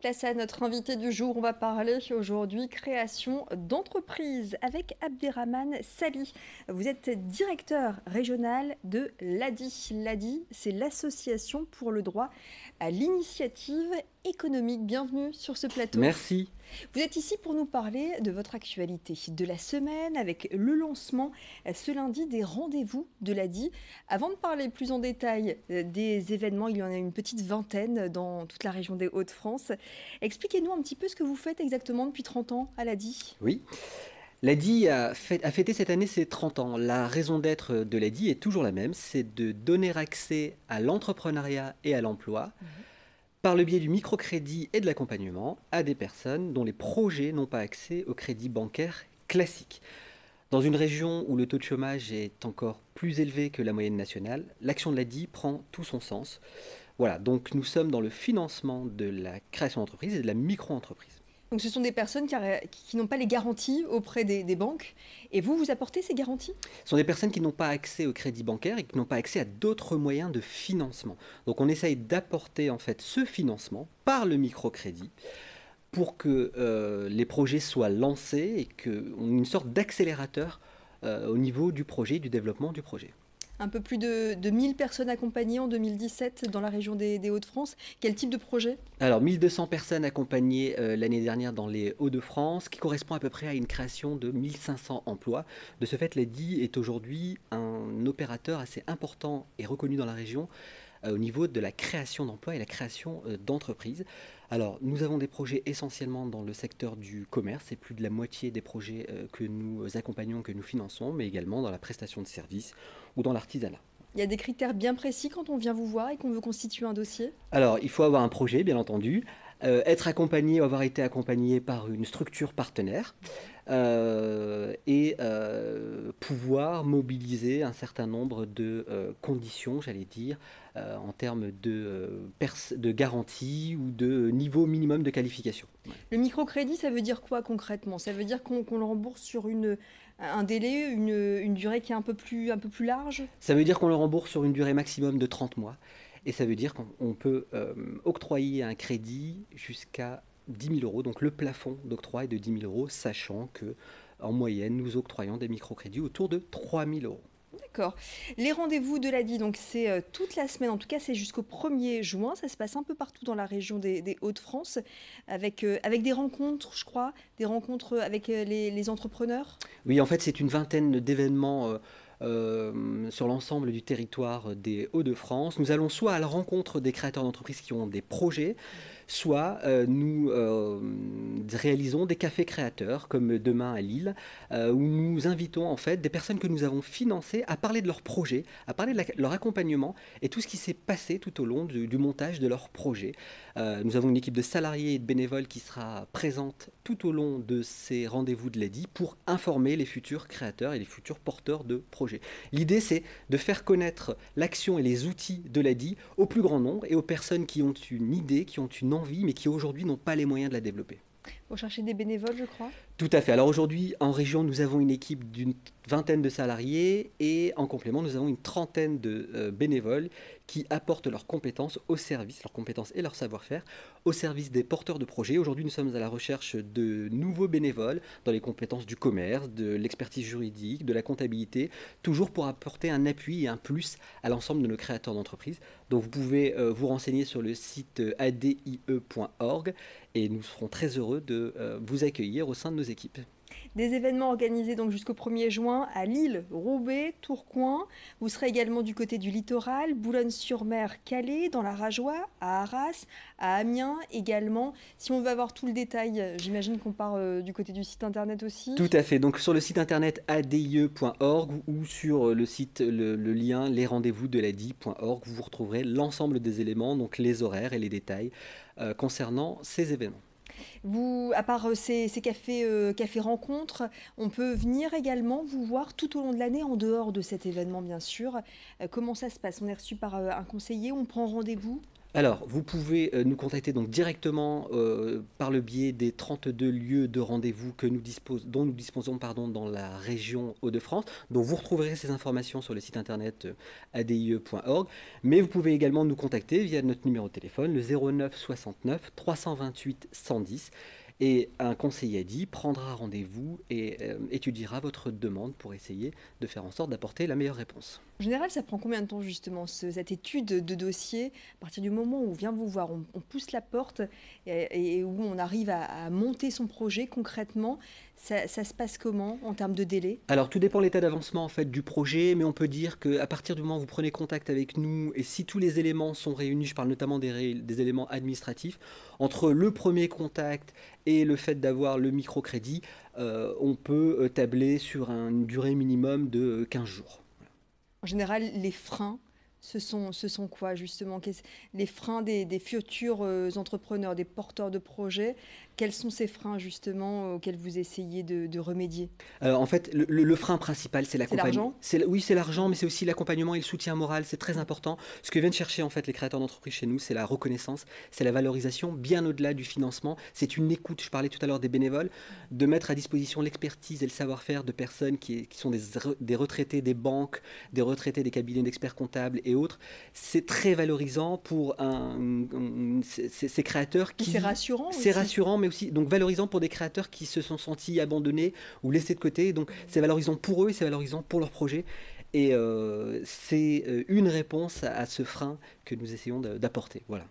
Place à notre invité du jour. On va parler aujourd'hui création d'entreprise avec Abderrahmane Sali. Vous êtes directeur régional de l'ADI. L'ADI, c'est l'Association pour le droit à l'initiative économique. Bienvenue sur ce plateau. Merci. Vous êtes ici pour nous parler de votre actualité de la semaine avec le lancement ce lundi des rendez-vous de l'ADI. Avant de parler plus en détail des événements, il y en a une petite vingtaine dans toute la région des Hauts-de-France. Expliquez-nous un petit peu ce que vous faites exactement depuis 30 ans à l'ADI. Oui. L'ADI a fêté cette année ses 30 ans. La raison d'être de l'ADI est toujours la même, c'est de donner accès à l'entrepreneuriat et à l'emploi par le biais du microcrédit et de l'accompagnement à des personnes dont les projets n'ont pas accès au crédit bancaire classique. Dans une région où le taux de chômage est encore plus élevé que la moyenne nationale, l'action de l'ADI prend tout son sens. Voilà, donc nous sommes dans le financement de la création d'entreprise et de la micro-entreprise. Donc ce sont des personnes qui n'ont pas les garanties auprès des banques et vous apportez ces garanties. Ce sont des personnes qui n'ont pas accès au crédit bancaire et qui n'ont pas accès à d'autres moyens de financement. Donc on essaye d'apporter en fait ce financement par le microcrédit pour que les projets soient lancés et qu'on ait une sorte d'accélérateur au niveau du projet, du développement du projet. Un peu plus de 1000 personnes accompagnées en 2017 dans la région des Hauts-de-France. Quel type de projet? Alors 1200 personnes accompagnées l'année dernière dans les Hauts-de-France, qui correspond à peu près à une création de 1500 emplois. De ce fait, l'EDI est aujourd'hui un opérateur assez important et reconnu dans la région au niveau de la création d'emplois et la création d'entreprises. Alors, nous avons des projets essentiellement dans le secteur du commerce, c'est plus de la moitié des projets que nous accompagnons, que nous finançons, mais également dans la prestation de services ou dans l'artisanat. Il y a des critères bien précis quand on vient vous voir et qu'on veut constituer un dossier? Alors, il faut avoir un projet, bien entendu, être accompagné ou avoir été accompagné par une structure partenaire et pouvoir mobiliser un certain nombre de conditions, j'allais dire, en termes de garantie ou de niveau minimum de qualification. Ouais. Le microcrédit, ça veut dire quoi concrètement? Ça veut dire qu'on le rembourse sur un délai, une durée qui est un peu plus large? Ça veut dire qu'on le rembourse sur une durée maximum de 30 mois. Et ça veut dire qu'on peut octroyer un crédit jusqu'à 10 000 euros. Donc le plafond d'octroi est de 10 000 euros, sachant que en moyenne, nous octroyons des microcrédits autour de 3 000 euros. D'accord. Les rendez-vous de l'ADI, donc c'est toute la semaine, en tout cas c'est jusqu'au 1er juin, ça se passe un peu partout dans la région des Hauts-de-France, avec des rencontres, je crois, des rencontres avec les entrepreneurs. Oui, en fait, c'est une vingtaine d'événements sur l'ensemble du territoire des Hauts-de-France. Nous allons soit à la rencontre des créateurs d'entreprises qui ont des projets, soit nous réalisons des cafés créateurs, comme demain à Lille, où nous invitons en fait des personnes que nous avons financées à parler de leurs projets, à parler de leur accompagnement et tout ce qui s'est passé tout au long du montage de leurs projets. Nous avons une équipe de salariés et de bénévoles qui sera présente tout au long de ces rendez-vous de l'ADI pour informer les futurs créateurs et les futurs porteurs de projets. L'idée, c'est de faire connaître l'action et les outils de l'ADI au plus grand nombre et aux personnes qui ont une idée, qui ont une envie, mais qui aujourd'hui n'ont pas les moyens de la développer. Vous cherchez des bénévoles, je crois. Tout à fait. Alors aujourd'hui, en région, nous avons une équipe d'une vingtaine de salariés et en complément, nous avons une trentaine de bénévoles qui apportent leurs compétences au service, leurs compétences et leur savoir-faire au service des porteurs de projets. Aujourd'hui, nous sommes à la recherche de nouveaux bénévoles dans les compétences du commerce, de l'expertise juridique, de la comptabilité, toujours pour apporter un appui et un plus à l'ensemble de nos créateurs d'entreprises. Donc vous pouvez vous renseigner sur le site adie.org et nous serons très heureux de vous accueillir au sein de nos équipes. Des événements organisés donc jusqu'au 1er juin à Lille, Roubaix, Tourcoing. Vous serez également du côté du littoral, Boulogne-sur-Mer, Calais, dans la Rajoie, à Arras, à Amiens également. Si on veut avoir tout le détail, j'imagine qu'on part du côté du site internet aussi. Tout à fait. Donc sur le site internet adie.org ou sur le site, le lien lesrendez-vous de l'ADI.org, vous retrouverez l'ensemble des éléments, donc les horaires et les détails concernant ces événements. Vous, à part ces cafés rencontres, on peut venir également vous voir tout au long de l'année, en dehors de cet événement bien sûr. Comment ça se passe? On est reçu par un conseiller, on prend rendez-vous? Alors, vous pouvez nous contacter donc directement par le biais des 32 lieux de rendez-vous dont nous disposons pardon, dans la région Hauts-de-France. Donc, vous retrouverez ces informations sur le site internet adie.org. Mais vous pouvez également nous contacter via notre numéro de téléphone, le 09 69 328 110. Et un conseiller ADIE prendra rendez-vous et étudiera votre demande pour essayer de faire en sorte d'apporter la meilleure réponse. En général, ça prend combien de temps justement, cette étude de dossier? À partir du moment où on vient vous voir, on pousse la porte et où on arrive à monter son projet concrètement, ça se passe comment en termes de délai? Alors tout dépend de l'état d'avancement en fait du projet, mais on peut dire qu'à partir du moment où vous prenez contact avec nous et si tous les éléments sont réunis, je parle notamment des éléments administratifs, entre le premier contact et le fait d'avoir le microcrédit, on peut tabler sur une durée minimum de 15 jours. En général, les freins, ce sont quoi justement? Les freins des futurs entrepreneurs, des porteurs de projets, quels sont ces freins justement auxquels vous essayez de remédier? En fait, le frein principal, c'est C'est l'accompagnement. l'argent? Oui, c'est l'argent, mais c'est aussi l'accompagnement et le soutien moral. C'est très important. Ce que viennent chercher en fait les créateurs d'entreprises chez nous, c'est la reconnaissance, c'est la valorisation, bien au-delà du financement. C'est une écoute. Je parlais tout à l'heure des bénévoles, de mettre à disposition l'expertise et le savoir-faire de personnes qui sont des retraités des banques, des retraités des cabinets d'experts comptables et autres. C'est très valorisant pour ces créateurs C'est rassurant c'est aussi. rassurant, mais aussi donc valorisant pour des créateurs qui se sont sentis abandonnés ou laissés de côté. Donc c'est valorisant pour eux et c'est valorisant pour leur projet. Et c'est une réponse à ce frein que nous essayons d'apporter. Voilà.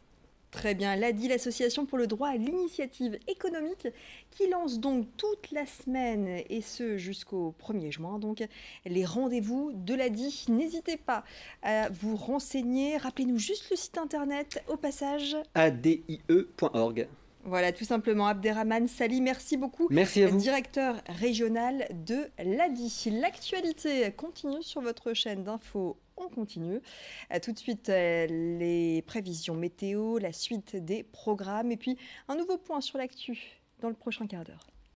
Très bien, l'ADI, l'Association pour le droit à l'initiative économique, qui lance donc toute la semaine, et ce jusqu'au 1er juin, donc les rendez-vous de l'ADI. N'hésitez pas à vous renseigner, rappelez-nous juste le site internet au passage. adie.org. Voilà, tout simplement, Abderrahmane Sali, merci beaucoup, Merci à vous. directeur régional de l'ADI. L'actualité continue sur votre chaîne d'infos. On continue. Tout de suite, les prévisions météo, la suite des programmes et puis un nouveau point sur l'actu dans le prochain quart d'heure.